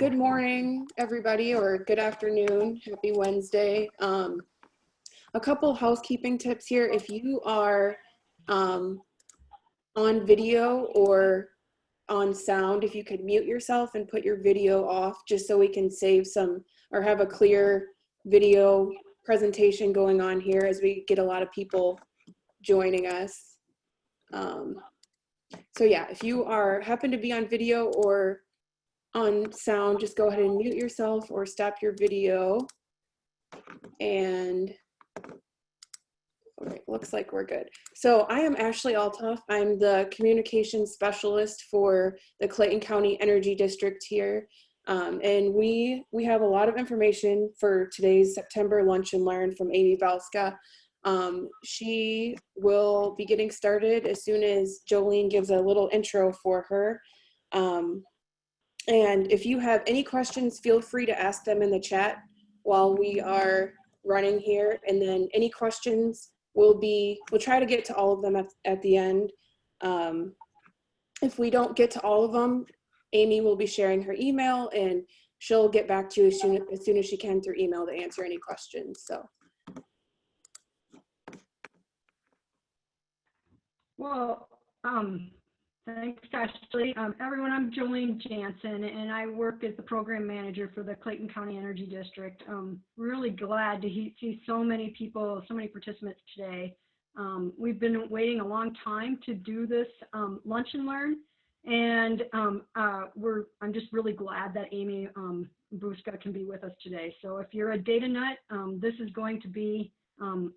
Good morning, everybody, or good afternoon. Happy Wednesday. A couple housekeeping tips here. If you are on video or on sound, if you could mute yourself and put your video off, just so we can save some or have a clear video presentation going on here as we get a lot of people joining us. So yeah, if you happen to be on video or on sound, just go ahead and mute yourself or stop your video. And all right, looks like we're good. So I am Ashley Altoff. I'm the communications specialist for the Clayton County Energy District here. And we have a lot of information for today's September Lunch and Learn from Amy Bouska. She will be getting started as soon as Jolene gives a little intro for her. And if you have any questions, feel free to ask them in the chat while we are running here. And then any questions we'll try to get to all of them at the end. If we don't get to all of them, Amy will be sharing her email and she'll get back to you as soon as she can through email to answer any questions. So. Well, thanks, Ashley. Everyone, I'm Jolene Jansen, and I work as the program manager for the Clayton County Energy District. Really glad to see so many people, so many participants today. We've been waiting a long time to do this lunch and learn, and I'm just really glad that Amy Bouska can be with us today. So if you're a data nut, this is going to be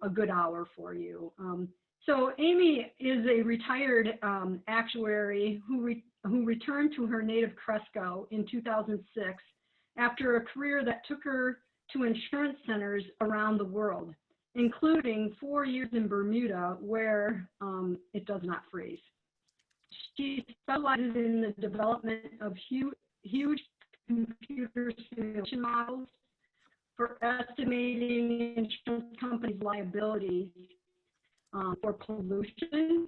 a good hour for you. So Amy is a retired actuary who returned to her native Cresco in 2006 after a career that took her to insurance centers around the world, including 4 years in Bermuda where it does not freeze. She specializes in the development of huge computer simulation models for estimating insurance companies' liabilities for pollution,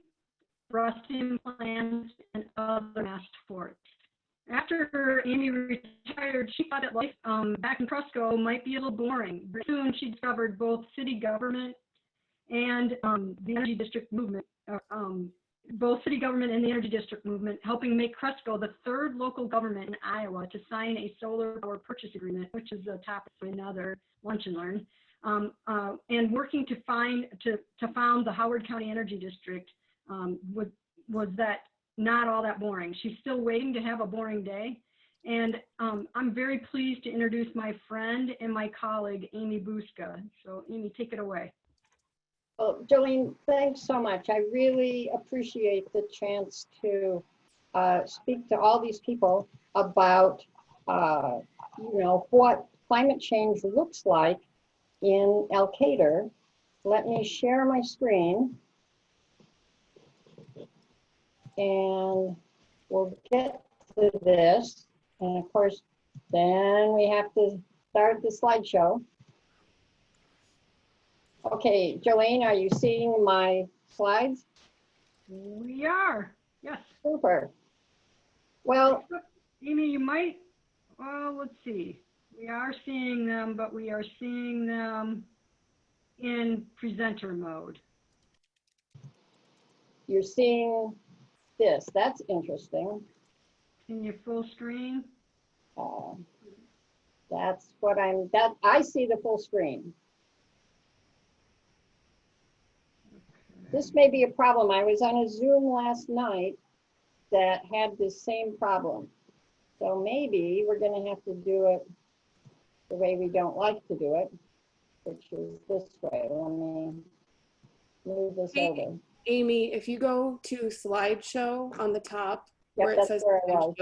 rust implants, and other mass torts. After Amy retired, she thought that life back in Cresco might be a little boring. But soon she discovered both city government and the energy district movement, both city government and the energy district movement, helping make Cresco the third local government in Iowa to sign a solar power purchase agreement, which is a topic for another lunch and learn. And working to found the Howard County Energy District was that not all that boring. She's still waiting to have a boring day. And I'm very pleased to introduce my friend and my colleague, Amy Bouska. So Amy, take it away. Well, Jolene, thanks so much. I really appreciate the chance to speak to all these people about, what climate change looks like in Elkader. Let me share my screen and we'll get to this. And of course, then we have to start the slideshow. Okay, Jolene, are you seeing my slides? We are, yes. Super. Well, Amy, you might, well, let's see. We are seeing them, but we are seeing them in presenter mode. You're seeing this. That's interesting. In your full screen? That's what I see the full screen. Okay. This may be a problem. I was on a Zoom last night that had this same problem. So maybe we're going to have to do it the way we don't like to do it, which is this way. Let me move this over. Amy, if you go to slideshow on the top, yep, where it says slideshow,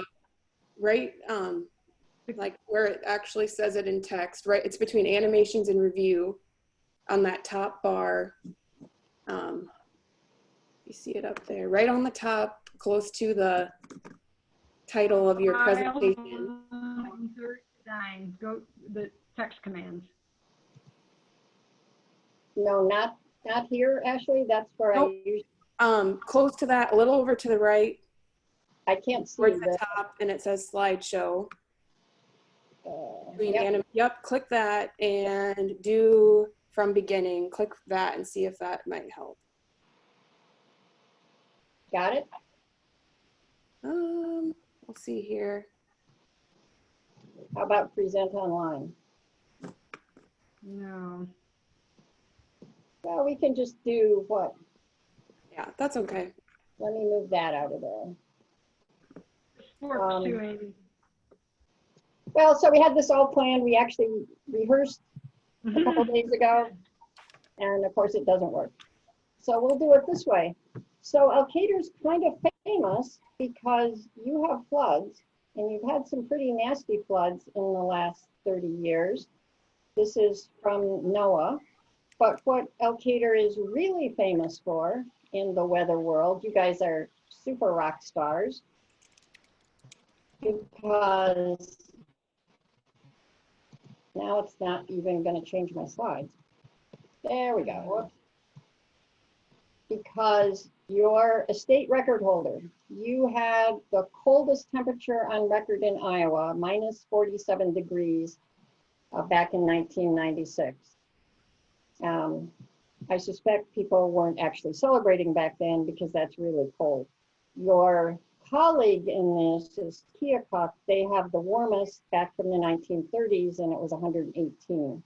right, like where it actually says it in text, right? It's between animations and review on that top bar. You see it up there, right on the top, close to the title of your presentation. Go the text commands. No, not here, Ashley. That's where nope. I usually. Close to that, a little over to the right. I can't see towards the top, and it says slideshow. Yep, Yep, click that and do from beginning. Click that and see if that might help. got it. We'll see here. How about present online? No. Well, we can just do what? Yeah, that's okay. Let me move that out of there. Works too, Amy. Well, so we had this all planned. We actually rehearsed a couple days ago, and of course it doesn't work. So we'll do it this way. So Elkader's kind of famous because you have floods, and you've had some pretty nasty floods in the last 30 years. This is from NOAA. But what Elkader is really famous for in the weather world, you guys are super rock stars, because now it's not even going to change my slides. There we go. Whoops. Because you're a state record holder. You had the coldest temperature on record in Iowa, minus 47 degrees back in 1996. I suspect people weren't actually celebrating back then because that's really cold. Your colleague in this is Keokuk. They have the warmest back from the 1930s, and it was 118.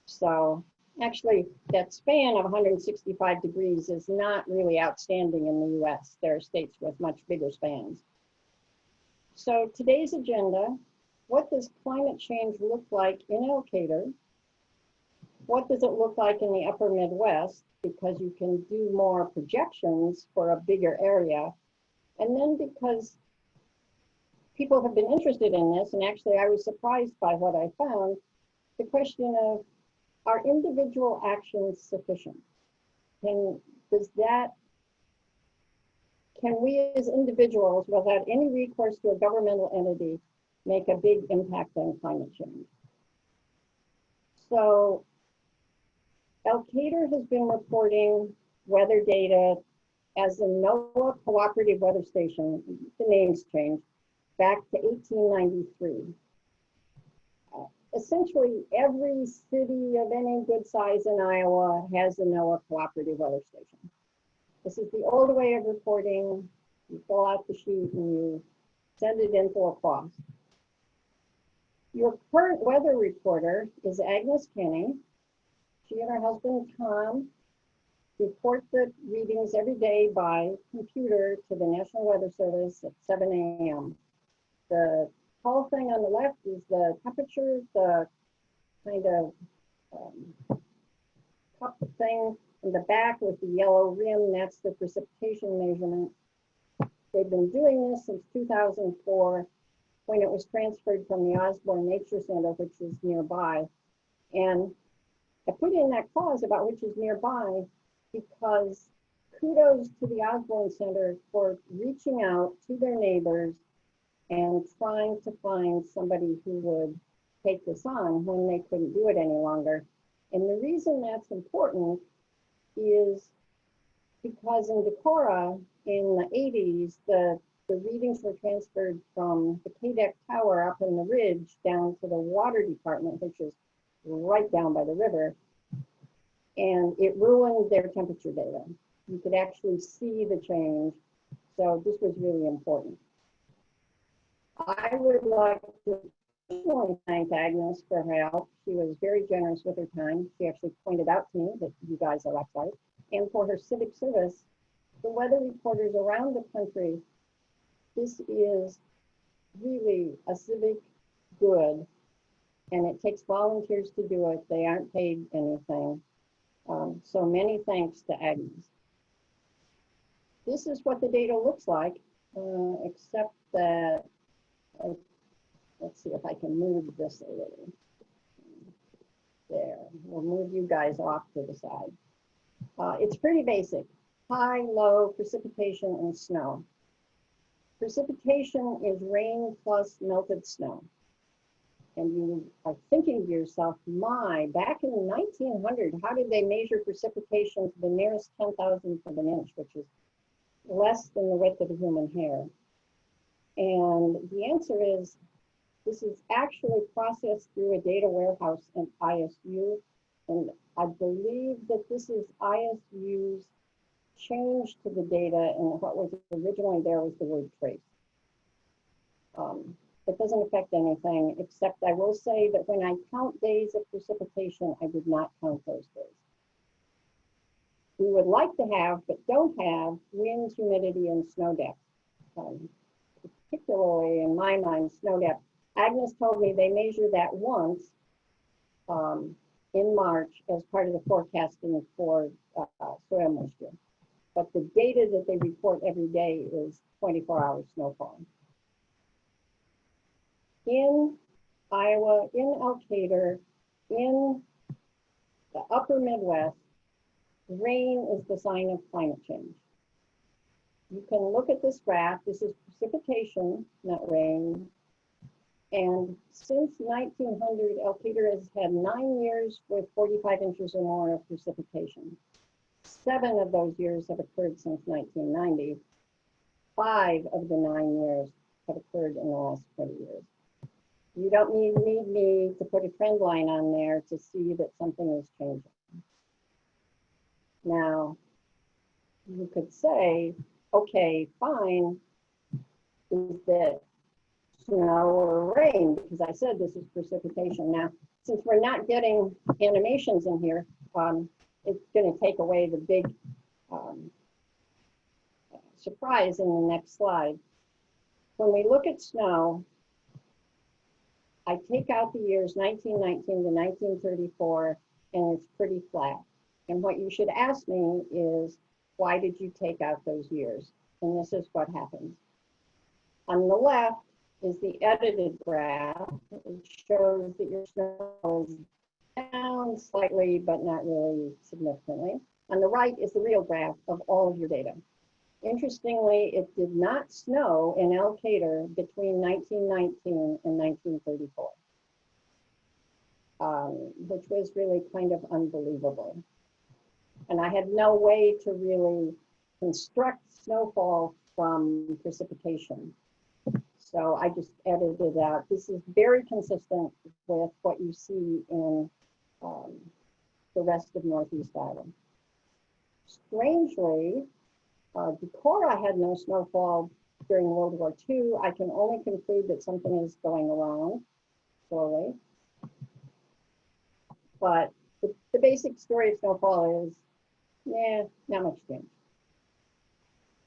So actually, that span of 165 degrees is not really outstanding in the US. There are states with much bigger spans. So today's agenda: what does climate change look like in Elkader? What does it look like in the upper Midwest? Because you can do more projections for a bigger area. And then because people have been interested in this, and actually I was surprised by what I found, the question of, are individual actions sufficient? Can we as individuals, without any recourse to a governmental entity, make a big impact on climate change? So Elkader has been reporting weather data as a NOAA cooperative weather station, the name's changed, back to 1893. Essentially, every city of any good size in Iowa has a NOAA cooperative weather station. This is the old way of reporting. You fill out the sheet and you send it in for a cost. Your current weather reporter is Agnes Kenny. She and her husband, Tom, report the readings every day by computer to the National Weather Service at 7 a.m. The tall thing on the left is the temperature, the kind of cup thing in the back with the yellow rim, that's the precipitation measurement. They've been doing this since 2004, when it was transferred from the Osborne Nature Center, which is nearby. And I put in that clause about which is nearby because kudos to the Osborne Center for reaching out to their neighbors and trying to find somebody who would take this on when they couldn't do it any longer. And the reason that's important is because in Decorah in the 80s, the readings were transferred from the KDEC tower up in the ridge down to the water department, which is right down by the river. And it ruined their temperature data. You could actually see the change. So this was really important. I would like to personally thank Agnes for her help. She was very generous with her time. She actually pointed out to me that you guys are outside. And for her civic service, the weather reporters around the country, this is really a civic good. And it takes volunteers to do it. They aren't paid anything. So many thanks to Agnes. This is what the data looks like, except that, let's see if I can move this a little. There, we'll move you guys off to the side. It's pretty basic: high, low, precipitation, and snow. Precipitation is rain plus melted snow. And you are thinking to yourself, my, back in 1900, how did they measure precipitation to the nearest 10,000th of an inch, which is less than the width of a human hair? And the answer is This is actually processed through a data warehouse in ISU. And I believe that this is ISU's change to the data, and what was originally there was the word trace. It doesn't affect anything, except I will say that when I count days of precipitation, I did not count those days. We would like to have, but don't have, wind, humidity, and snow depth. Particularly in my mind, snow depth. Agnes told me they measure that once in March as part of the forecasting for soil moisture. But the data that they report every day is 24-hour snowfall. In Iowa, in Elkader, in the upper Midwest, rain is the sign of climate change. You can look at this graph. This is precipitation, not rain. And since 1900, Elkader has had 9 years with 45 inches or more of precipitation. 7 of those years have occurred since 1990. 5 of the 9 years have occurred in the last 20 years. You don't need me to put a trend line on there to see that something is changing. Now, you could say, okay, fine, is that snow or rain? Because I said this is precipitation. Now, since we're not getting animations in here, it's going to take away the big surprise in the next slide. When we look at snow, I take out the years 1919 to 1934, and it's pretty flat. And what you should ask me is, why did you take out those years? And this is what happens. On the left is the edited graph. It shows that your snow is down slightly, but not really significantly. On the right is the real graph of all of your data. Interestingly, it did not snow in Elkader between 1919 and 1934, which was really kind of unbelievable. And I had no way to really construct snowfall from precipitation. So I just edited it out. This is very consistent with what you see in the rest of Northeast Iowa. Strangely, Decorah had no snowfall during World War II. I can only conclude that something is going around slowly. But the basic story of snowfall is, not much change,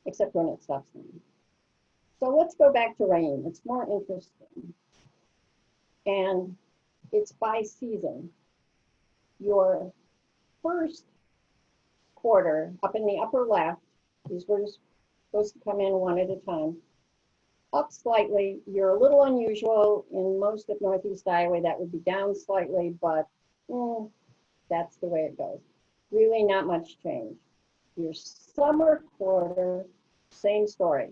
except when it stops raining. So let's go back to rain. It's more interesting. And it's by season. Your first quarter up in the upper left, these were supposed to come in one at a time. Up slightly, you're a little unusual in most of Northeast Iowa. That would be down slightly, but that's the way it goes. Really not much change. Your summer quarter, same story.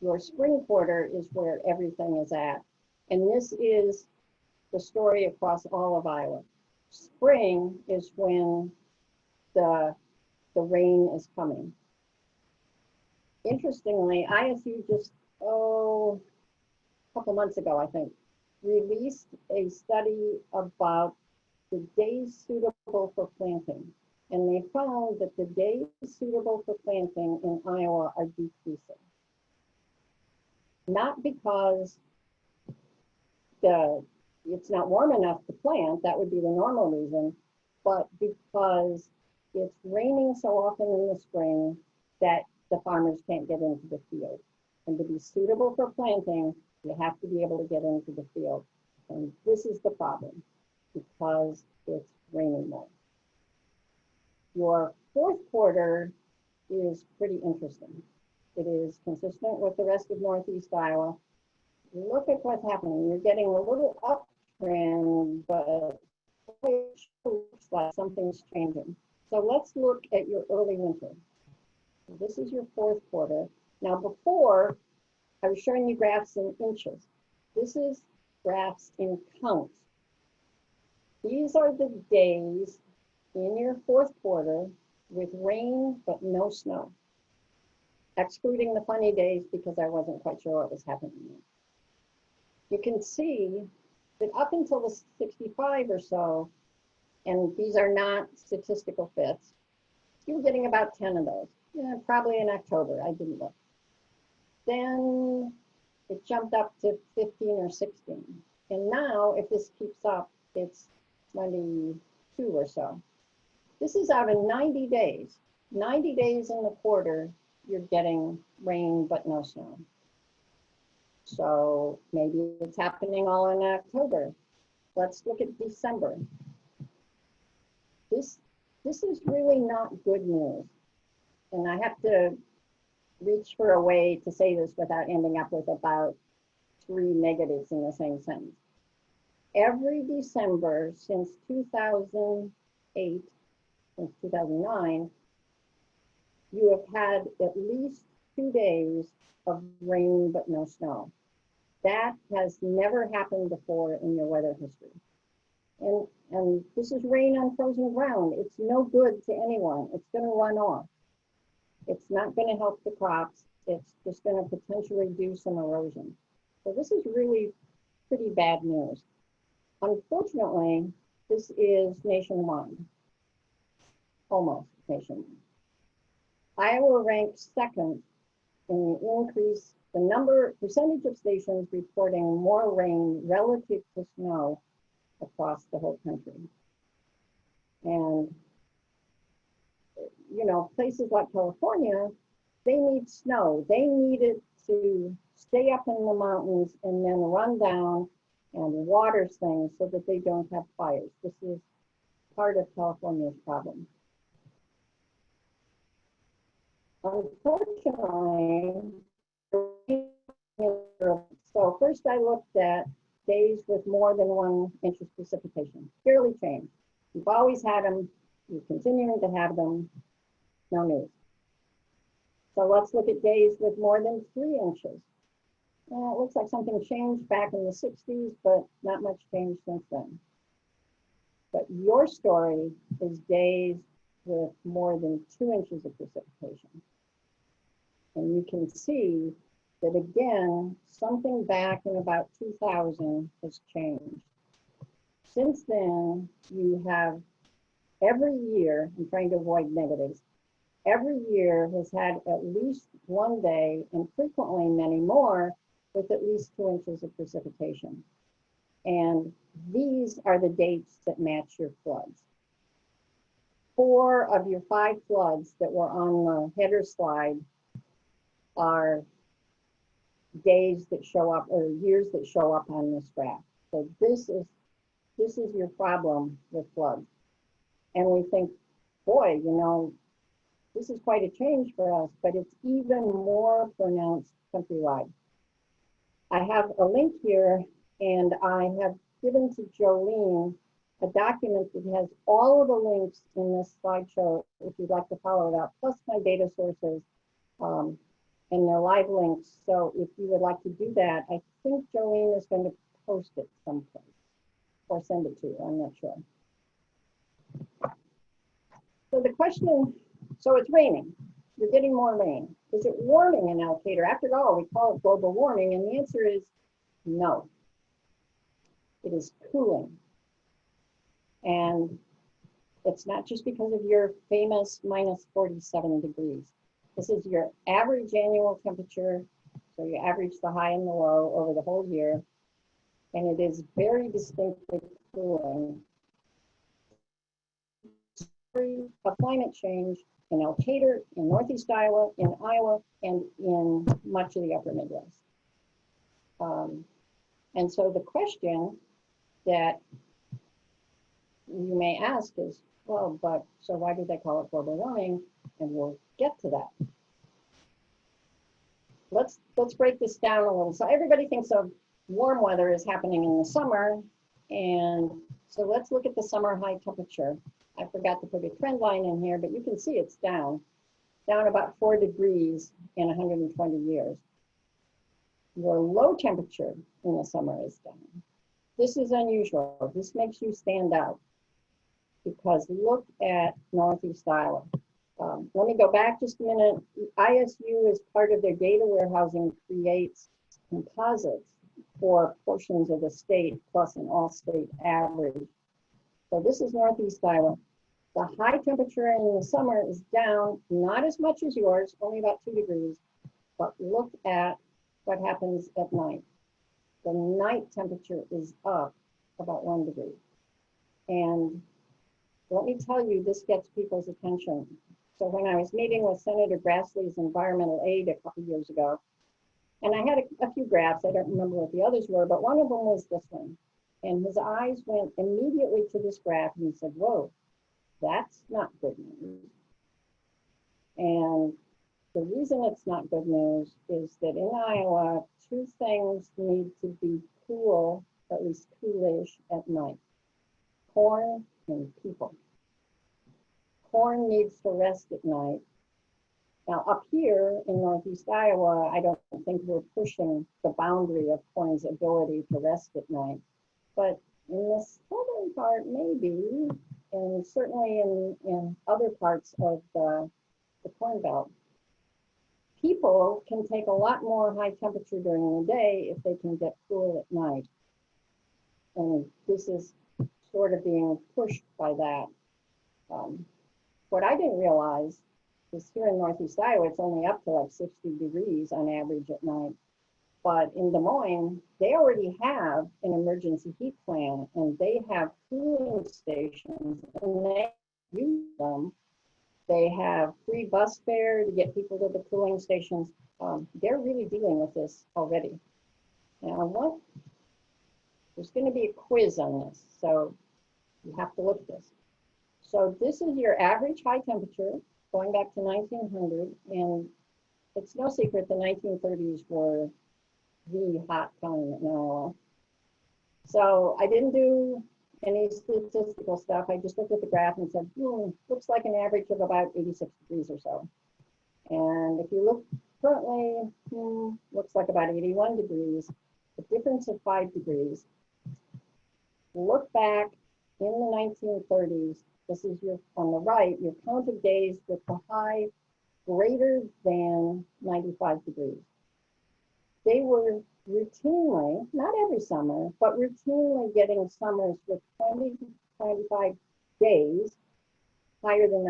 Your spring quarter is where everything is at. And this is the story across all of Iowa. Spring is when the rain is coming. Interestingly, ISU just, a couple months ago, I think, released a study about the days suitable for planting. And they found that the days suitable for planting in Iowa are decreasing. Not because it's not warm enough to plant, that would be the normal reason, but because it's raining so often in the spring that the farmers can't get into the field. And to be suitable for planting, you have to be able to get into the field. And this is the problem, because it's raining more. Your fourth quarter is pretty interesting. It is consistent with the rest of Northeast Iowa. Look at what's happening. You're getting a little uptrend, but it looks like something's changing. So let's look at your early winter. This is your fourth quarter. Now before, I was showing you graphs in inches. This is graphs in counts. These are the days in your fourth quarter with rain but no snow, excluding the funny days because I wasn't quite sure what was happening. you can see that up until the 65 or so, and these are not statistical fits, you were getting about 10 of those. Yeah, probably in October, I didn't look. Then it jumped up to 15 or 16. And now, if this keeps up, it's 22 or so. This is out of 90 days. 90 days in the quarter, you're getting rain but no snow. So maybe it's happening all in October. Let's look at December. This is really not good news. And I have to reach for a way to say this without ending up with about 3 negatives in the same sentence. Every December since 2008, since 2009, you have had at least 2 days of rain but no snow. That has never happened before in your weather history. And this is rain on frozen ground. It's no good to anyone. It's going to run off. It's not going to help the crops. It's just going to potentially do some erosion. So this is really pretty bad news. Unfortunately, this is nationwide, almost nationwide. Iowa ranks second in the percentage of stations reporting more rain relative to snow across the whole country. And, you know, places like California, they need snow. They need it to stay up in the mountains and then run down and water things so that they don't have fires. This is part of California's problem. Unfortunately, so first I looked at days with more than 1 inch of precipitation. Fairly changed. You've always had them. You're continuing to have them. No news. So let's look at days with more than 3 inches. Well, it looks like something changed back in the 60s, but not much changed since then. But your story is days with more than 2 inches of precipitation. And you can see that again, something back in about 2000 has changed. Since then, you have every year, I'm trying to avoid negatives, every year has had at least 1 day and frequently many more with at least 2 inches of precipitation. And these are the dates that match your floods. 4 of your 5 floods that were on the header slide are days that show up or years that show up on this graph. So this is your problem with floods. And we think, boy, you know, this is quite a change for us, but it's even more pronounced countrywide. I have a link here, and I have given to Jolene a document that has all of the links in this slideshow, if you'd like to follow it up, plus my data sources and their live links. So if you would like to do that, I think Jolene is going to post it someplace or send it to you, I'm not sure. So the question, so it's raining. You're getting more rain. Is it warming in Elkader? After all, we call it global warming, and the answer is no. It is cooling. And it's not just because of your famous minus 47 degrees. This is your average annual temperature. So you average the high and the low over the whole year. And it is very distinctly cooling. Of climate change in Elkader, in Northeast Iowa, in Iowa, and in much of the upper Midwest. And so the question that you may ask is, well, but so why do they call it global warming? And we'll get to that. Let's break this down a little. So everybody thinks of warm weather as happening in the summer. And so let's look at the summer high temperature. I forgot to put a trend line in here, but you can see it's down about 4 degrees in 120 years. Your low temperature in the summer is down. This is unusual. This makes you stand out because look at Northeast Iowa. Let me go back just a minute. ISU, as part of their data warehousing, creates composites for portions of the state plus an all-state average. So this is Northeast Iowa. The high temperature in the summer is down, not as much as yours, only about 2 degrees, but look at what happens at night. The night temperature is up about 1 degree. And let me tell you, this gets people's attention. So when I was meeting with Senator Grassley's environmental aide a couple years ago, and I had a few graphs, I don't remember what the others were, but one of them was this one. And his eyes went immediately to this graph and he said, whoa, that's not good news. And the reason it's not good news is that in Iowa, 2 things need to be cool, at least coolish at night: corn and people. Corn needs to rest at night. Now up here in Northeast Iowa, I don't think we're pushing the boundary of corn's ability to rest at night, but in the southern part, maybe, and certainly in other parts of the Corn Belt, people can take a lot more high temperature during the day if they can get cool at night. And this is sort of being pushed by that. What I didn't realize is here in Northeast Iowa, it's only up to like 60 degrees on average at night. But in Des Moines, they already have an emergency heat plan and they have cooling stations and they use them. They have free bus fare to get people to the cooling stations. They're really dealing with this already. Now, there's going to be a quiz on this, so you have to look at this. So this is your average high temperature going back to 1900, and it's no secret the 1930s were the hot time in Iowa. So I didn't do any statistical stuff. I just looked at the graph and said, looks like an average of about 86 degrees or so. And if you look currently, looks like about 81 degrees, a difference of 5 degrees. Look back in the 1930s, this is your, on the right, your count of days with the high greater than 95 degrees. They were routinely, not every summer, but routinely getting summers with 20 to 25 days higher than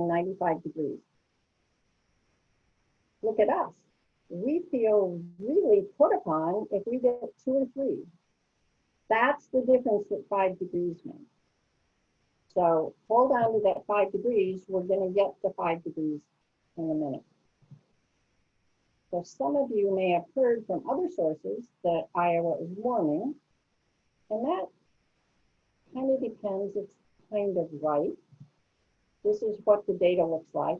95 degrees. Look at us. We feel really put upon if we get 2 or 3. That's the difference that 5 degrees makes. So hold on to that 5 degrees. We're going to get to 5 degrees in a minute. So some of you may have heard from other sources that Iowa is warming, and that kind of depends. It's kind of right. This is what the data looks like.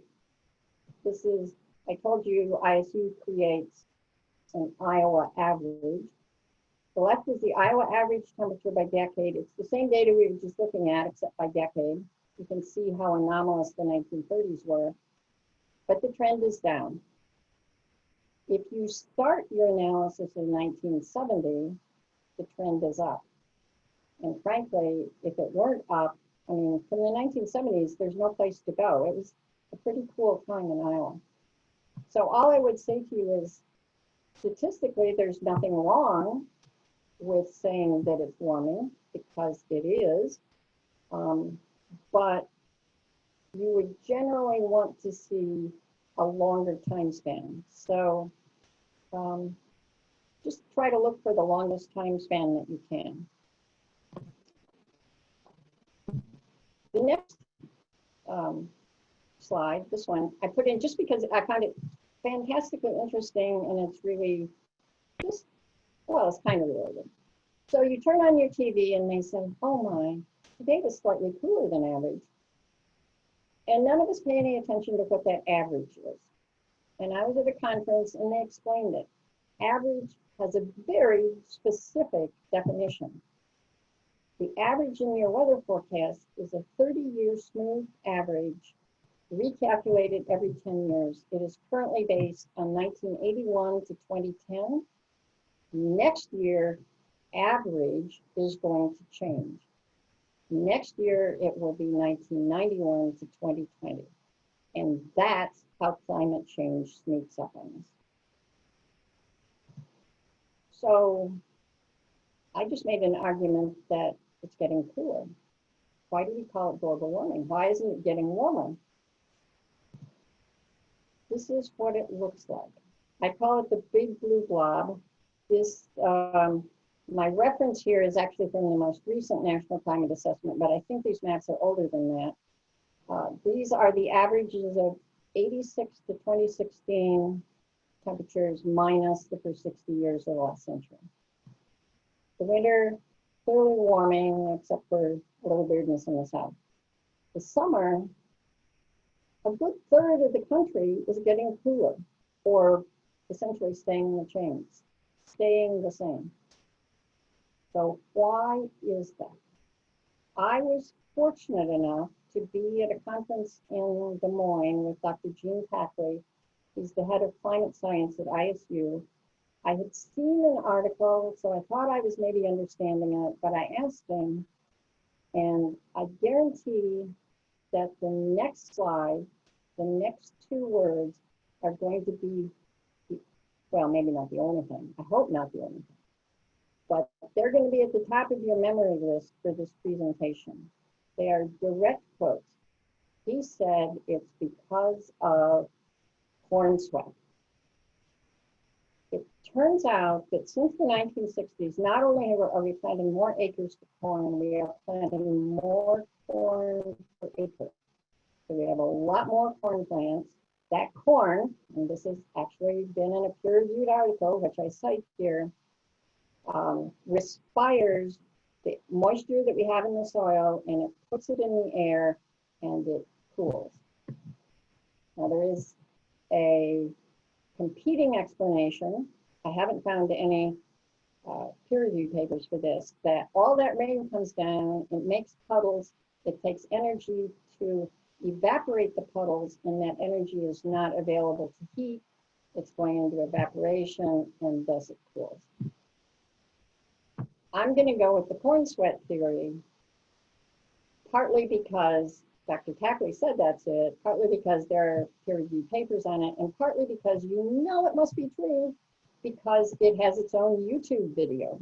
This is, I told you, ISU creates an Iowa average. The left is the Iowa average temperature by decade. It's the same data we were just looking at, except by decade. You can see how anomalous the 1930s were, but the trend is down. If you start your analysis in 1970, the trend is up. And frankly, if it weren't up, I mean, from the 1970s, there's no place to go. It was a pretty cool time in Iowa. So all I would say to you is, statistically, there's nothing wrong with saying that it's warming, because it is, but you would generally want to see a longer time span. So just try to look for the longest time span that you can. The next slide, this one, I put in just because I found it fantastically interesting, and it's really just, well, it's kind of related. So you turn on your TV and they say, oh my, today was slightly cooler than average. And none of us pay any attention to what that average is. And I was at a conference and they explained it. Average has a very specific definition. The average in your weather forecast is a 30-year smooth average recalculated every 10 years. It is currently based on 1981 to 2010. Next year, average is going to change. Next year, it will be 1991 to 2020. And that's how climate change sneaks up on us. So I just made an argument that it's getting cooler. Why do we call it global warming? Why isn't it getting warmer? This is what it looks like. I call it the big blue blob. This, my reference here is actually from the most recent National Climate Assessment, but I think these maps are older than that. These are the averages of 86 to 2016 temperatures minus the first 60 years of the last century. The winter, clearly warming, except for a little weirdness in the south. The summer, a good third of the country is getting cooler, or essentially staying in the chains, staying the same. So why is that? I was fortunate enough to be at a conference in Des Moines with Dr. Gene Packley. He's the head of climate science at ISU. I had seen an article, so I thought I was maybe understanding it, but I asked him, and I guarantee that the next slide, the next two words are going to be, well, maybe not the only thing. I hope not the only thing. But they're going to be at the top of your memory list for this presentation. They are direct quotes. He said it's because of corn sweat. It turns out that since the 1960s, not only are we planting more acres to corn, we are planting more corn per acre. So we have a lot more corn plants. That corn, and this has actually been in a peer-reviewed article, which I cite here, respires the moisture that we have in the soil, and it puts it in the air, and it cools. Now there is a competing explanation. I haven't found any peer-reviewed papers for this, that all that rain comes down, it makes puddles, it takes energy to evaporate the puddles, and that energy is not available to heat. It's going into evaporation, and thus it cools. I'm going to go with the corn sweat theory, partly because Dr. Tackley said that's it, partly because there are peer-reviewed papers on it, and partly because you know it must be true because it has its own YouTube video,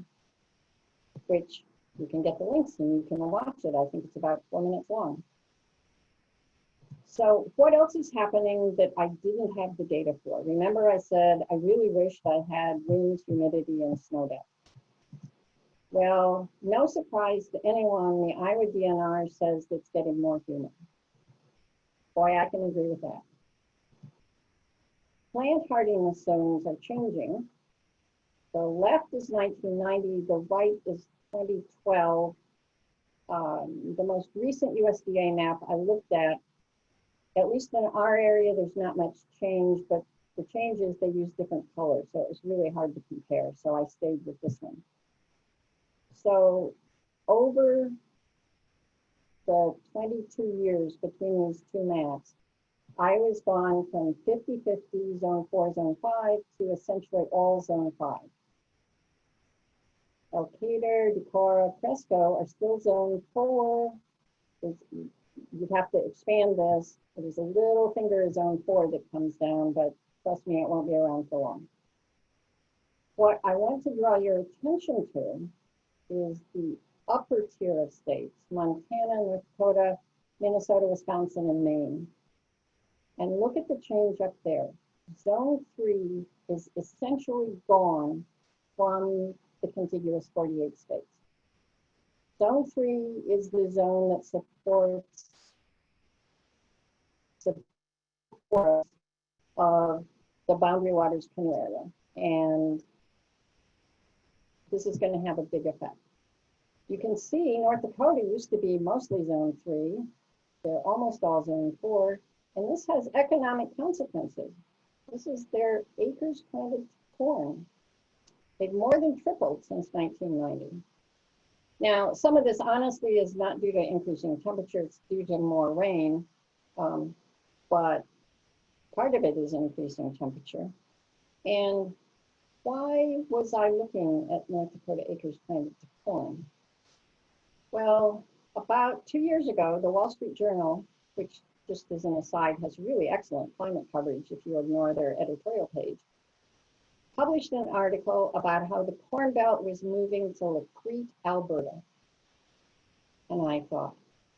which you can get the links and you can watch it. I think it's about 4 minutes long. So what else is happening that I didn't have the data for? Remember I said I really wished I had wind, humidity, and snow depth. Well, no surprise to anyone, the Iowa DNR says it's getting more humid. Boy, I can agree with that. Plant hardiness zones are changing. The left is 1990, the right is 2012. The most recent USDA map I looked at least in our area, there's not much change, but the change is they use different colors, so it was really hard to compare, so I stayed with this one. So over the 22 years between these two maps, I was gone from 50-50 zone 4, zone 5 to essentially all zone 5. Elkader, Decorah, Cresco are still zone 4. You'd have to expand this. There's a little finger of zone 4 that comes down, but trust me, it won't be around for long. What I want to draw your attention to is the upper tier of states, Montana, North Dakota, Minnesota, Wisconsin, and Maine. And look at the change up there. Zone 3 is essentially gone from the contiguous 48 states. Zone 3 is the zone that supports of the Boundary Waters Canoe area. And this is going to have a big effect. You can see North Dakota used to be mostly zone 3. They're almost all zone 4. And this has economic consequences. This is their acres planted to corn. They've more than tripled since 1990. Now, some of this honestly is not due to increasing temperature, it's due to more rain, but part of it is increasing temperature. And why was I looking at North Dakota acres planted to corn? Well, about 2 years ago, the Wall Street Journal, which just as an aside has really excellent climate coverage if you ignore their editorial page, published an article about how the Corn Belt was moving to Lacrete, Alberta. And I thought,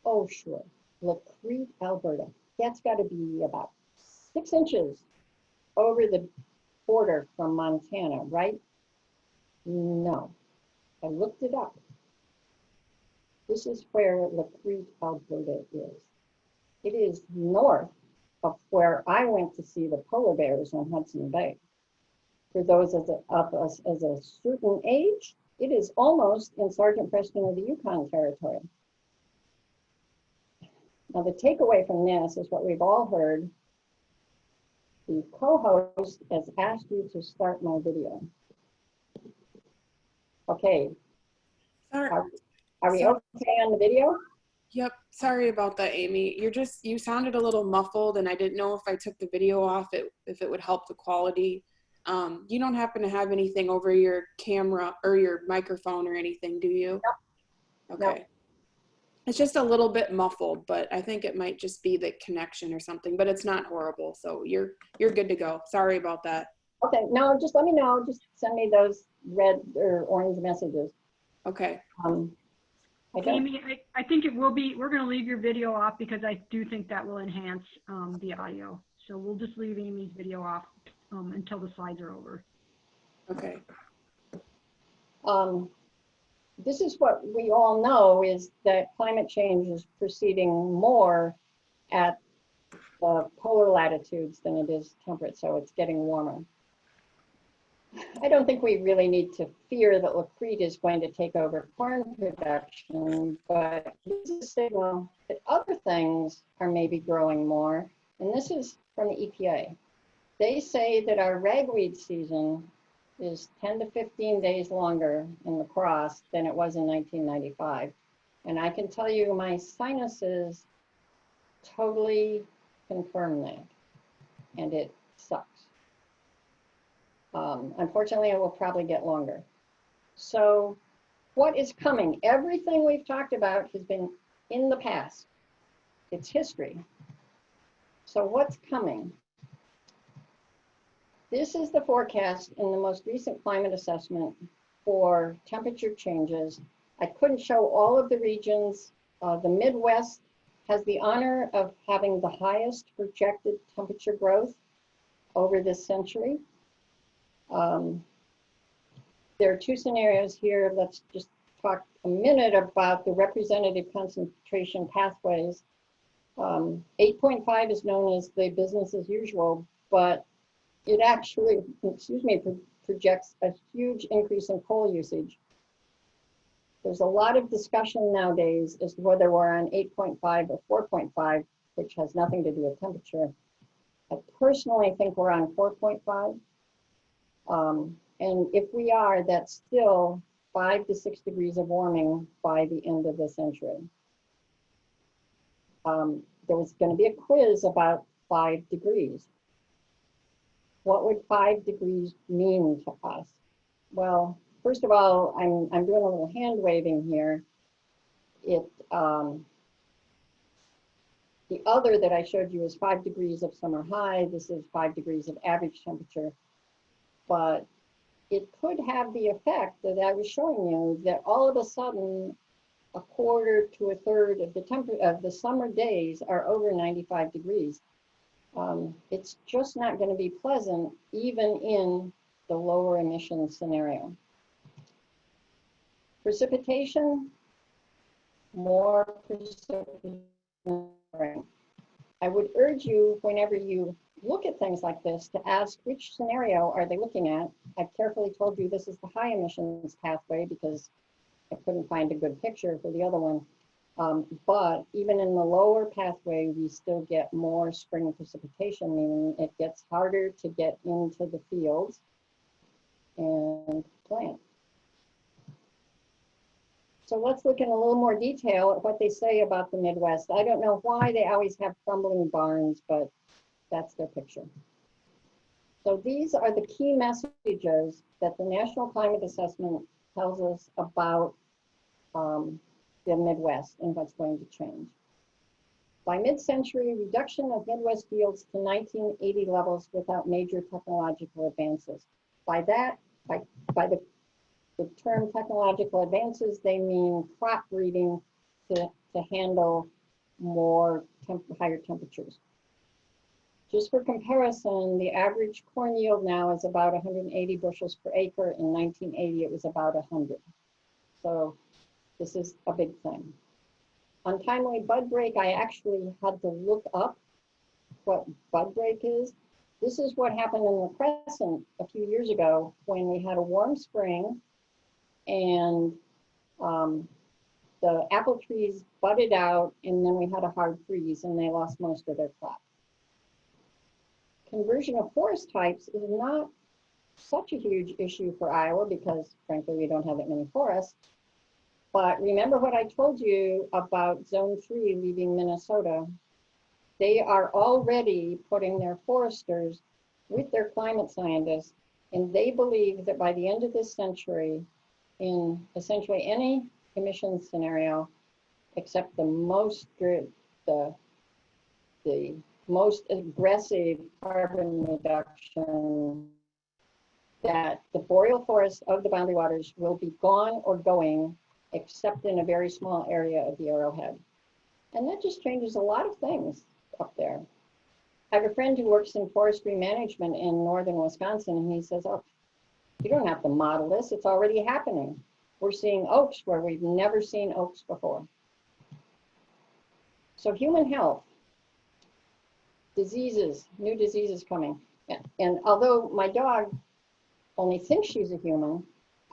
oh, sure, Lacrete, Alberta. That's got to be about 6 inches over the border from Montana, right? No, I looked it up. This is where Lacrete, Alberta is. It is north of where I went to see the polar bears on Hudson Bay. For those of us as a certain age, it is almost in Sergeant Preston of the Yukon Territory. Now, the takeaway from this is what we've all heard. The co-host has asked you to start my video. Okay. Sorry. Are we okay on the video? Yep. Sorry about that, Amy. You sounded a little muffled, and I didn't know if I took the video off, if it would help the quality. You don't happen to have anything over your camera or your microphone or anything, do you? No. Okay. No. It's just a little bit muffled, but I think it might just be the connection or something, but it's not horrible. So you're good to go. Sorry about that. Okay, no, just let me know. Just send me those red or orange messages. Okay. Amy, I think it will be, we're going to leave your video off because I do think that will enhance the audio. So we'll just leave Amy's video off until the slides are over. Okay. This is what we all know, is that climate change is proceeding more at the polar latitudes than it is temperate, so it's getting warmer. I don't think we really need to fear that Lacrete is going to take over corn production, but this is a signal that other things are maybe growing more. And this is from the EPA. They say that our ragweed season is 10 to 15 days longer in La Crosse than it was in 1995. And I can tell you my sinuses totally confirm that. And it sucks. Unfortunately, it will probably get longer. So what is coming? Everything we've talked about has been in the past. It's history. So what's coming? This is the forecast in the most recent climate assessment for temperature changes. I couldn't show all of the regions. The Midwest has the honor of having the highest projected temperature growth over this century. There are two scenarios here. Let's just talk a minute about the representative concentration pathways. 8.5 is known as the business as usual, but it actually, projects a huge increase in coal usage. There's a lot of discussion nowadays as to whether we're on 8.5 or 4.5, which has nothing to do with temperature. I personally think we're on 4.5. And if we are, that's still 5 to 6 degrees of warming by the end of the century. There was going to be a quiz about 5 degrees. What would 5 degrees mean to us? Well, first of all, I'm doing a little hand waving here. The other that I showed you is 5 degrees of summer high. This is 5 degrees of average temperature. But it could have the effect that I was showing you, that all of a sudden, a quarter to a third of the summer days are over 95 degrees. It's just not going to be pleasant, even in the lower emission scenario. Precipitation, more precipitation. I would urge you, whenever you look at things like this, to ask which scenario are they looking at. I've carefully told you this is the high emissions pathway because I couldn't find a good picture for the other one. But even in the lower pathway, we still get more spring precipitation, meaning it gets harder to get into the fields and plant. So let's look in a little more detail at what they say about the Midwest. I don't know why they always have crumbling barns, but that's their picture. So these are the key messages that the National Climate Assessment tells us about the Midwest and what's going to change. By mid-century, reduction of Midwest yields to 1980 levels without major technological advances. By that, by the term technological advances, they mean crop breeding to handle more higher temperatures. Just for comparison, the average corn yield now is about 180 bushels per acre. In 1980, it was about 100. So this is a big thing. Untimely bud break, I actually had to look up what bud break is. This is what happened in the Crescent a few years ago when we had a warm spring and the apple trees budded out, and then we had a hard freeze and they lost most of their crop. Conversion of forest types is not such a huge issue for Iowa because frankly, we don't have that many forests. But remember what I told you about zone 3 leaving Minnesota. They are already putting their foresters with their climate scientists, and they believe that by the end of this century, in essentially any emissions scenario, except the most aggressive carbon reduction, that the boreal forest of the boundary waters will be gone or going, except in a very small area of the Arrowhead. And that just changes a lot of things up there. I have a friend who works in forestry management in northern Wisconsin, and he says, oh, you don't have to model this, it's already happening. We're seeing oaks where we've never seen oaks before. So human health, diseases, new diseases coming. And although my dog only thinks she's a human,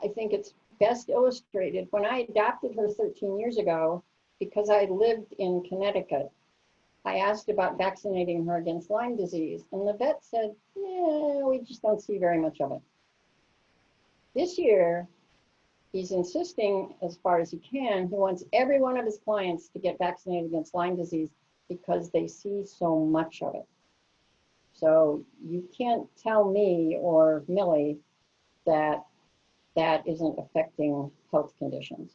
I think it's best illustrated when I adopted her 13 years ago because I lived in Connecticut. I asked about vaccinating her against Lyme disease, and the vet said, yeah, we just don't see very much of it. This year, he's insisting as far as he can, he wants every one of his clients to get vaccinated against Lyme disease because they see so much of it. So you can't tell me or Millie that that isn't affecting health conditions.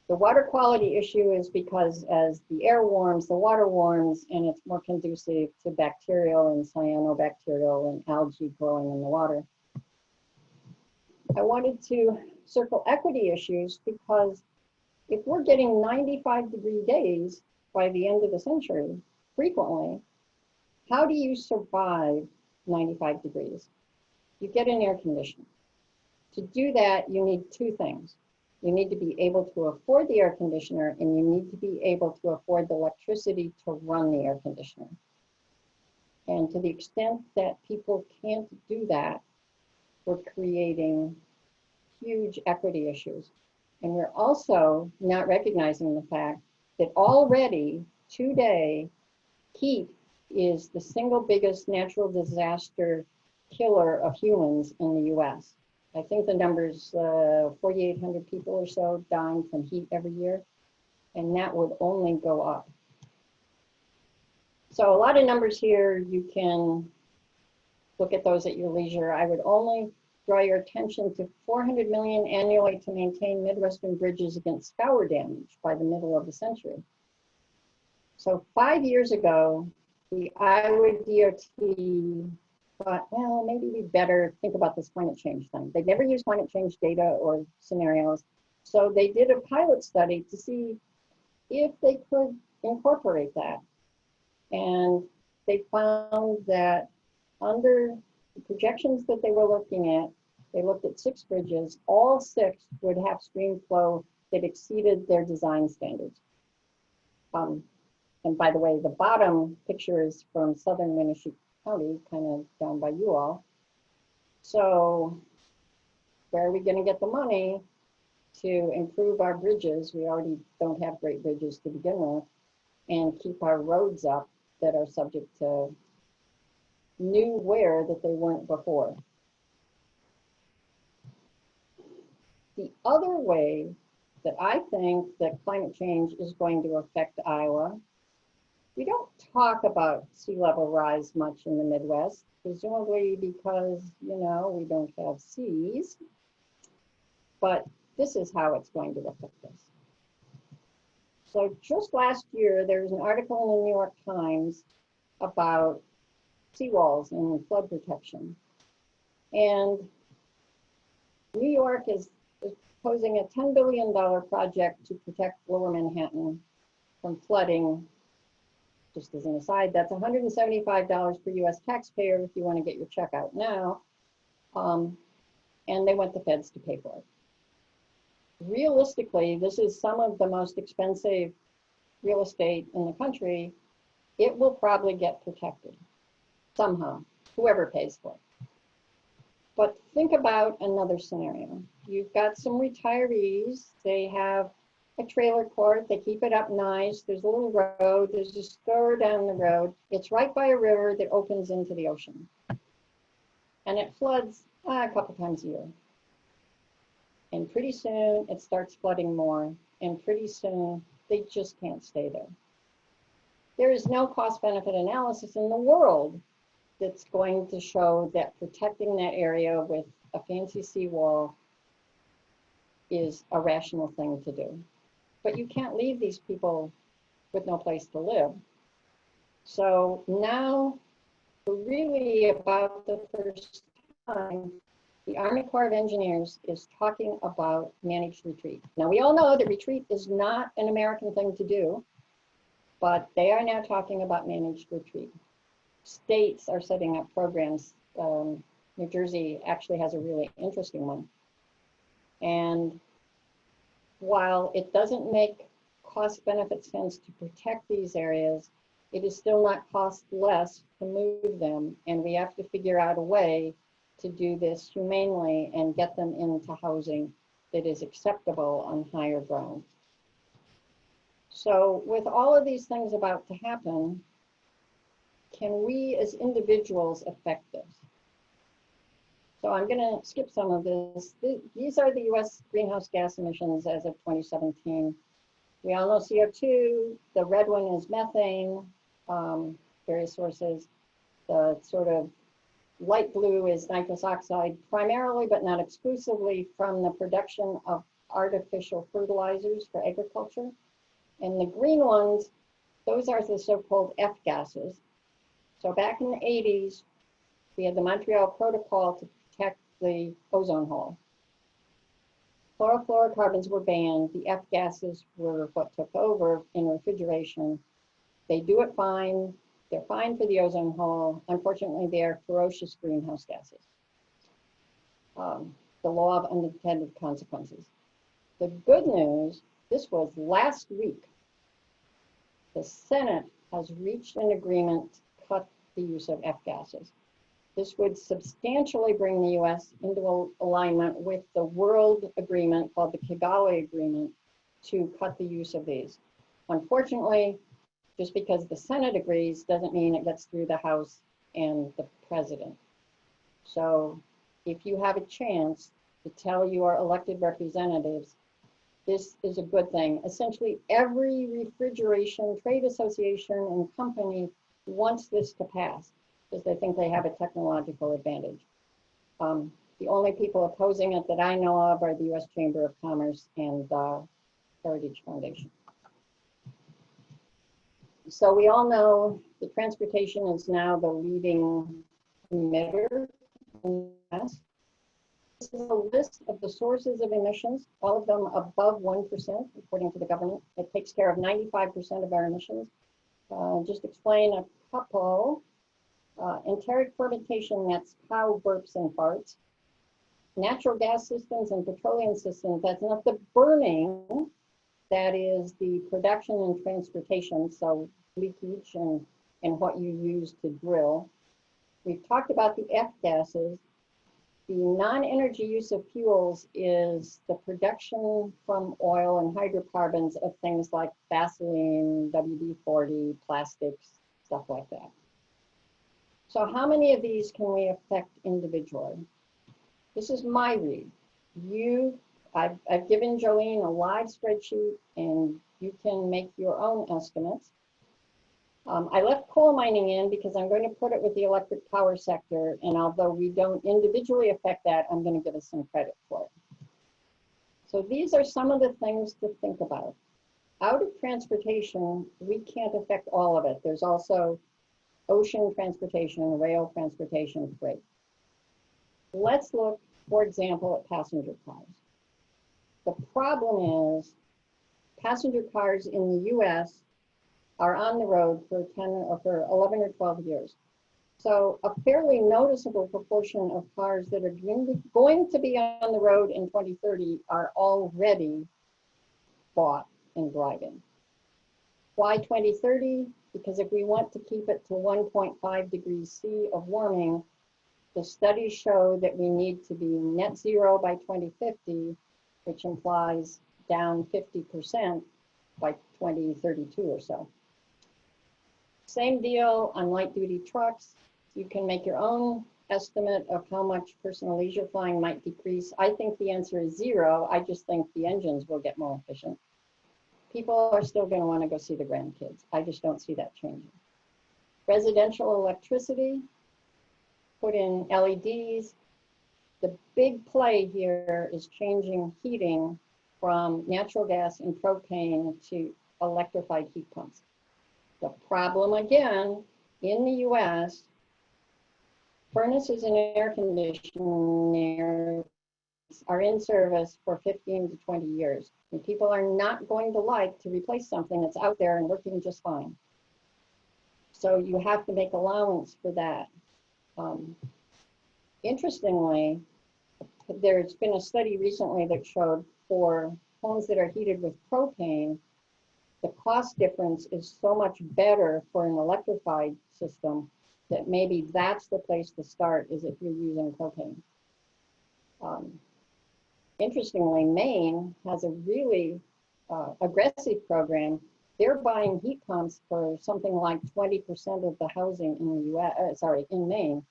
The water quality issue is because as the air warms, the water warms, and it's more conducive to bacterial and cyanobacterial and algae growing in the water. I wanted to circle equity issues because if we're getting 95-degree days by the end of the century, frequently, how do you survive 95 degrees? You get an air conditioner. To do that, you need two things. You need to be able to afford the air conditioner, and you need to be able to afford the electricity to run the air conditioner. And to the extent that people can't do that, we're creating huge equity issues. And we're also not recognizing the fact that already today, heat is the single biggest natural disaster killer of humans in the US. I think the number's 4,800 people or so dying from heat every year, and that would only go up. So a lot of numbers here, you can look at those at your leisure. I would only draw your attention to $400 million annually to maintain MidWestern Bridges against scour damage by the middle of the century. So 5 years ago, the Iowa DOT thought, well, maybe we better think about this climate change thing. They've never used climate change data or scenarios. So they did a pilot study to see if they could incorporate that. And they found that under the projections that they were looking at, they looked at 6 bridges, all 6 would have stream flow that exceeded their design standards. And by the way, the bottom picture is from southern Winnebago County, kind of down by you all. So where are we going to get the money to improve our bridges? We already don't have great bridges to begin with, and keep our roads up that are subject to new wear that they weren't before. The other way that I think that climate change is going to affect Iowa, we don't talk about sea level rise much in the Midwest, presumably because, you know, we don't have seas, but this is how it's going to affect us. So just last year, there was an article in the New York Times about seawalls and flood protection. And New York is proposing a $10 billion project to protect Lower Manhattan from flooding. Just as an aside, that's $175 per US taxpayer if you want to get your check out now. And they want the feds to pay for it. Realistically, this is some of the most expensive real estate in the country. It will probably get protected somehow, whoever pays for it. But think about another scenario. You've got some retirees, they have a trailer court, they keep it up nice, there's a little road, there's a store down the road, it's right by a river that opens into the ocean. And it floods a couple times a year. And pretty soon it starts flooding more, and pretty soon they just can't stay there. There is no cost benefit analysis in the world that's going to show that protecting that area with a fancy seawall is a rational thing to do. But you can't leave these people with no place to live. So now, really about the first time, the Army Corps of Engineers is talking about managed retreat. Now, we all know that retreat is not an American thing to do, but they are now talking about managed retreat. States are setting up programs. New Jersey actually has a really interesting one. And while it doesn't make cost benefit sense to protect these areas, it is still not cost less to move them. And we have to figure out a way to do this humanely and get them into housing that is acceptable on higher ground. So with all of these things about to happen, can we as individuals affect this? So I'm going to skip some of this. These are the US greenhouse gas emissions as of 2017. We all know CO2, the red one is methane, various sources. The sort of light blue is nitrous oxide, primarily but not exclusively from the production of artificial fertilizers for agriculture. And the green ones, those are the so-called F gases. So back in the 80s, we had the Montreal Protocol to protect the ozone hole. Chlorofluorocarbons were banned. The F gases were what took over in refrigeration. They do it fine. They're fine for the ozone hole. Unfortunately, they are ferocious greenhouse gases. The law of unintended consequences. The good news, this was last week. The Senate has reached an agreement to cut the use of F gases. This would substantially bring the US into alignment with the world agreement called the Kigali Agreement to cut the use of these. Unfortunately, just because the Senate agrees doesn't mean it gets through the House and the President. So if you have a chance to tell your elected representatives, this is a good thing. Essentially, every refrigeration trade association and company wants this to pass because they think they have a technological advantage. The only people opposing it that I know of are the US Chamber of Commerce and the Heritage Foundation. So we all know the transportation is now the leading emitter in the US. This is a list of the sources of emissions, all of them above 1%, according to the government. It takes care of 95% of our emissions. Just explain a couple. Enteric fermentation, that's cow burps and farts. Natural gas systems and petroleum systems, that's not the burning, that is the production and transportation, so leakage and what you use to drill. We've talked about the F gases. The non-energy use of fuels is the production from oil and hydrocarbons of things like gasoline, WD-40, plastics, stuff like that. So how many of these can we affect individually? This is my read. I've given Jolene a live spreadsheet and you can make your own estimates. I left coal mining in because I'm going to put it with the electric power sector, and although we don't individually affect that, I'm going to give us some credit for it. So these are some of the things to think about. Out of transportation, we can't affect all of it. There's also ocean transportation, rail transportation, freight. Let's look, for example, at passenger cars. The problem is passenger cars in the US are on the road for 11 or 12 years. So a fairly noticeable proportion of cars that are going to be on the road in 2030 are already bought and driving. Why 2030? Because if we want to keep it to 1.5 degrees C of warming, the studies show that we need to be net zero by 2050, which implies down 50% by 2032 or so. Same deal on light duty trucks. You can make your own estimate of how much personal leisure flying might decrease. I think the answer is 0. I just think the engines will get more efficient. People are still going to want to go see the grandkids. I just don't see that changing. Residential electricity, put in LEDs. The big play here is changing heating from natural gas and propane to electrified heat pumps. The problem again, in the US, furnaces and air conditioners are in service for 15 to 20 years. And people are not going to like to replace something that's out there and working just fine. So you have to make allowance for that. Interestingly, there's been a study recently that showed for homes that are heated with propane, the cost difference is so much better for an electrified system that maybe that's the place to start, is if you're using propane. Interestingly, Maine has a really aggressive program. They're buying heat pumps for something like 20% of the housing in the US, in Maine.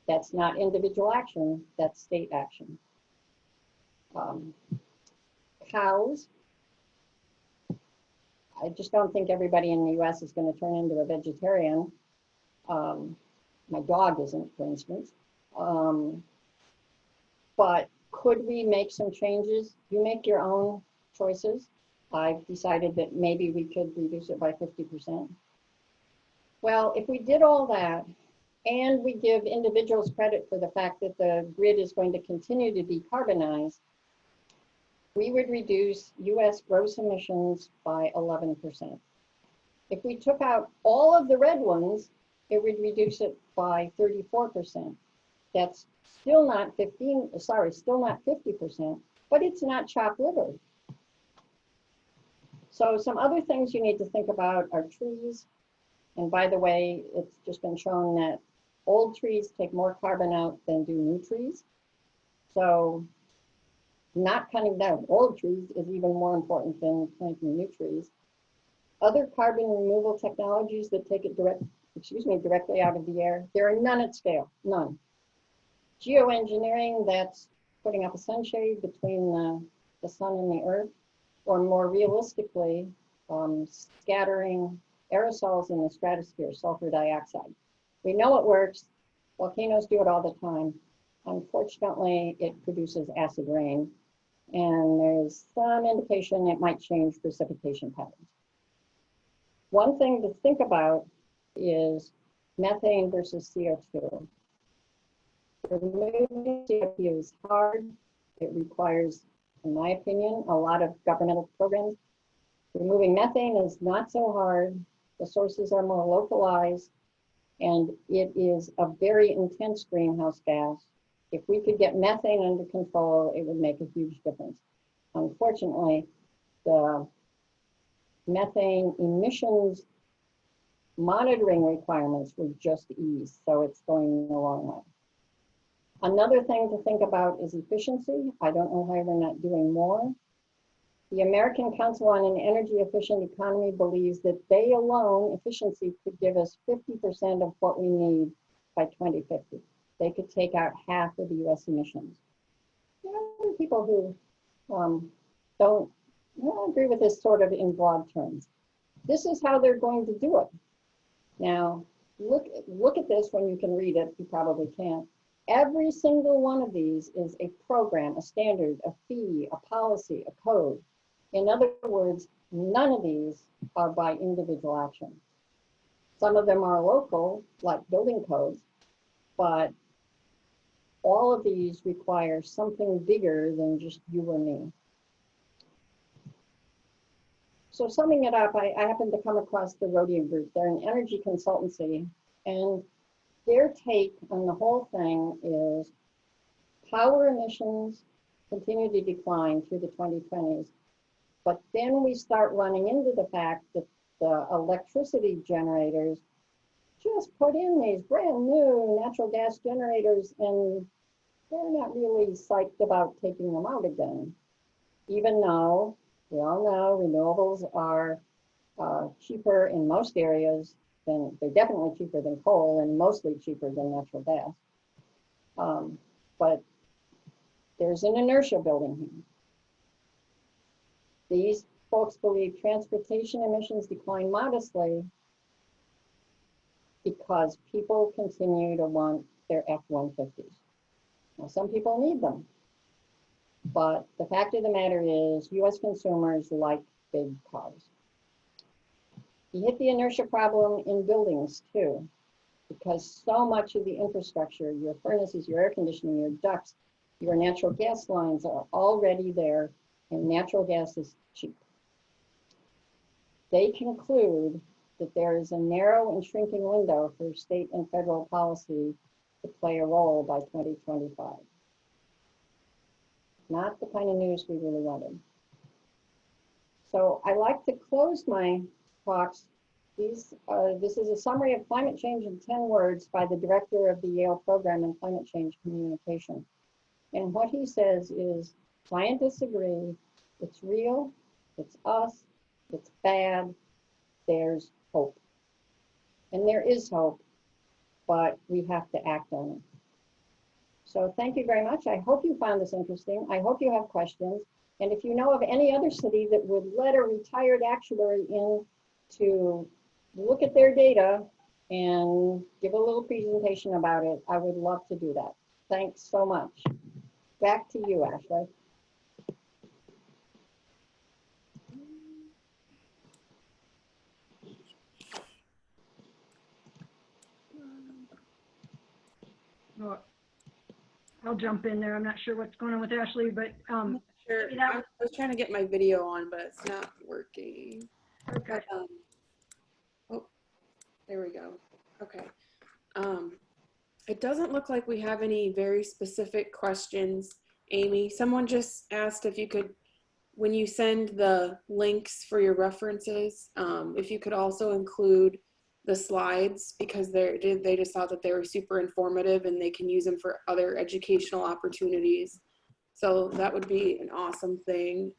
That's not individual action, that's state action. Cows. I just don't think everybody in the US is going to turn into a vegetarian. My dog isn't, for instance. But could we make some changes? You make your own choices. I've decided that maybe we could reduce it by 50%. Well, if we did all that, and we give individuals credit for the fact that the grid is going to continue to decarbonize, we would reduce US gross emissions by 11%. If we took out all of the red ones, it would reduce it by 34%. That's still not 50%, but it's not chopped liver. So some other things you need to think about are trees. And by the way, it's just been shown that old trees take more carbon out than do new trees. So not cutting down old trees is even more important than planting new trees. Other carbon removal technologies that take it directly out of the air, there are none at scale, none. Geoengineering, that's putting up a sunshade between the sun and the earth, or more realistically, scattering aerosols in the stratosphere, sulfur dioxide. We know it works. Volcanoes do it all the time. Unfortunately, it produces acid rain, and there's some indication it might change precipitation patterns. One thing to think about is methane versus CO2. Removing CO2 is hard. It requires, in my opinion, a lot of governmental programs. Removing methane is not so hard. The sources are more localized, and it is a very intense greenhouse gas. If we could get methane under control, it would make a huge difference. Unfortunately, the methane emissions monitoring requirements were just eased, so it's going a long way. Another thing to think about is efficiency. I don't know why we're not doing more. The American Council on an Energy Efficient Economy believes that they alone, efficiency, could give us 50% of what we need by 2050. They could take out half of the US emissions. There are people who don't agree with this sort of in broad terms. This is how they're going to do it. Now, look at this when you can read it. You probably can't. Every single one of these is a program, a standard, a fee, a policy, a code. In other words, none of these are by individual action. Some of them are local, like building codes, but all of these require something bigger than just you or me. So summing it up, I happened to come across the Rhodia Group. They're an energy consultancy, and their take on the whole thing is power emissions continue to decline through the 2020s. But then we start running into the fact that the electricity generators just put in these brand new natural gas generators, and they're not really psyched about taking them out again, even though we all know renewables are cheaper in most areas than, they're definitely cheaper than coal and mostly cheaper than natural gas. But there's an inertia building here. These folks believe transportation emissions decline modestly because people continue to want their F-150s. Now, some people need them, but the fact of the matter is US consumers like big cars. You hit the inertia problem in buildings too, because so much of the infrastructure, your furnaces, your air conditioning, your ducts, your natural gas lines are already there, and natural gas is cheap. They conclude that there is a narrow and shrinking window for state and federal policy to play a role by 2025. Not the kind of news we really wanted. So I like to close my talks. This is a summary of climate change in 10 words by the director of the Yale Program in Climate Change Communication. And what he says is, scientists agree, it's real, it's us, it's bad, there's hope. And there is hope, but we have to act on it. So thank you very much. I hope you found this interesting. I hope you have questions. And if you know of any other city that would let a retired actuary in to look at their data and give a little presentation about it, I would love to do that. Thanks so much. Back to you, Ashley. Well, I'll jump in there. I'm not sure what's going on with Ashley, but Sure. I was trying to get my video on, but it's not working. okay. Oh, there we go. Okay. It doesn't look like we have any very specific questions, Amy. Someone just asked if you could, when you send the links for your references, if you could also include the slides, because they just thought that they were super informative and they can use them for other educational opportunities. So that would be an awesome thing.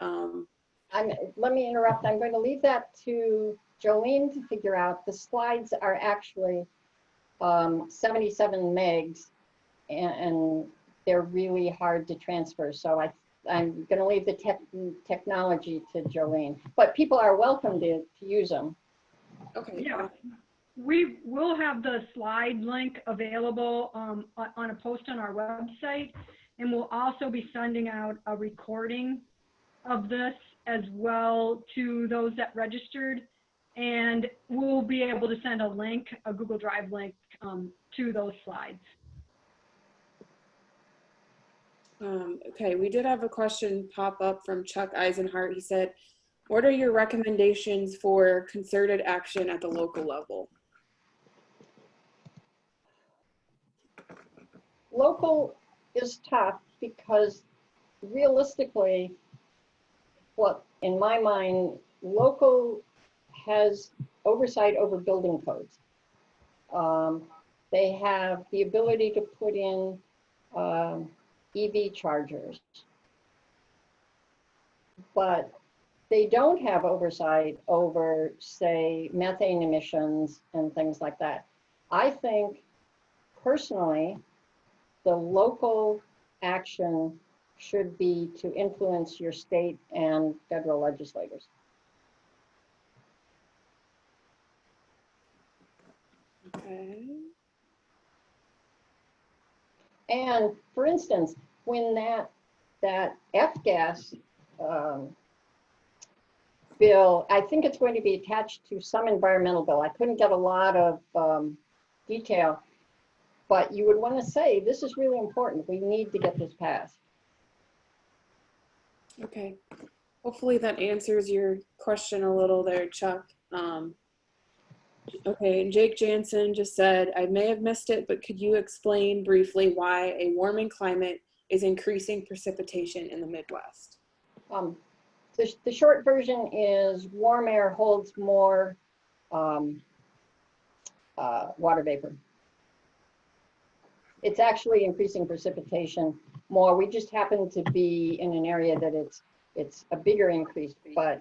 Let me interrupt. I'm going to leave that to Jolene to figure out. The slides are actually 77 megs, and they're really hard to transfer. So I'm going to leave the technology to Jolene, but people are welcome to use them. Okay. Yeah. We will have the slide link available on a post on our website, and we'll also be sending out a recording of this as well to those that registered, and we'll be able to send a link, a Google Drive link to those slides. Okay, we did have a question pop up from Chuck Eisenhart. He said, what are your recommendations for concerted action at the local level? Local is tough because realistically, what in my mind, local has oversight over building codes. They have the ability to put in EV chargers, but they don't have oversight over, say, methane emissions and things like that. I think personally, the local action should be to influence your state and federal legislators. Okay. And for instance, when that F-gas bill, I think it's going to be attached to some environmental bill. I couldn't get a lot of detail, But you would want to say, this is really important. We need to get this passed. Okay. Hopefully that answers your question a little there, Chuck. Okay, and Jake Jansen just said, I may have missed it, but could you explain briefly why a warming climate is increasing precipitation in the Midwest? The short version is warm air holds more water vapor. It's actually increasing precipitation more. We just happen to be in an area that it's a bigger increase, but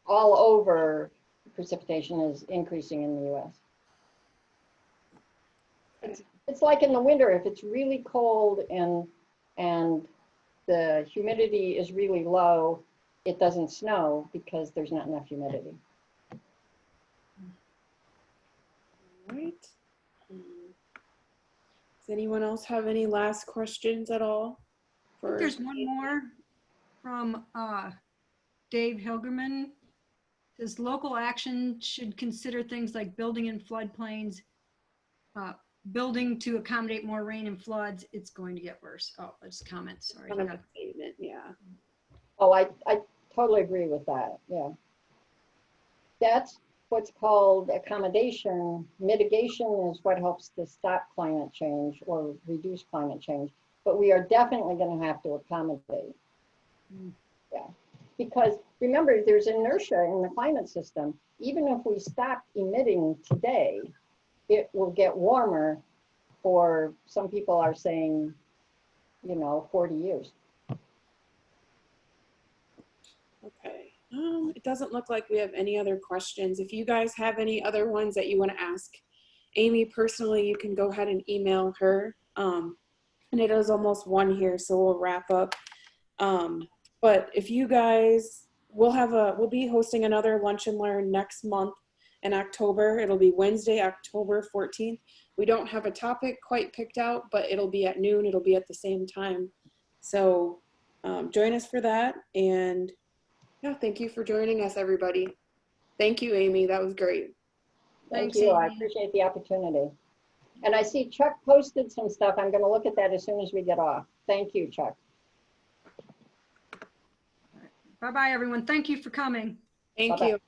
all over precipitation is increasing in the US. It's like in the winter, if it's really cold and the humidity is really low, it doesn't snow because there's not enough humidity. All right. Does anyone else have any last questions at all? I think there's one more from Dave Hilgerman. Says local action should consider things like building in floodplains, building to accommodate more rain and floods. It's going to get worse. Oh, that's a comment. Sorry. Kind of a statement, yeah. Oh, I totally agree with that. Yeah. That's what's called accommodation. Mitigation is what helps to stop climate change or reduce climate change. But we are definitely going to have to accommodate. Yeah. Because remember, there's inertia in the climate system. Even if we stop emitting today, it will get warmer for, some people are saying, 40 years. Okay. It doesn't look like we have any other questions. If you guys have any other ones that you want to ask Amy personally, you can go ahead and email her. And it is almost 1 here, so we'll wrap up. But if you guys, we'll be hosting another Lunch and Learn next month in October. It'll be Wednesday, October 14th. We don't have a topic quite picked out, but it'll be at noon. It'll be at the same time. So join us for that. And yeah, thank you for joining us, everybody. Thank you, Amy. That was great. Thank Thanks, you. I Amy. appreciate the opportunity. And I see Chuck posted some stuff. I'm going to look at that as soon as we get off. Thank you, Chuck. Bye-bye, everyone. Thank you for coming. Thank Bye-bye. you.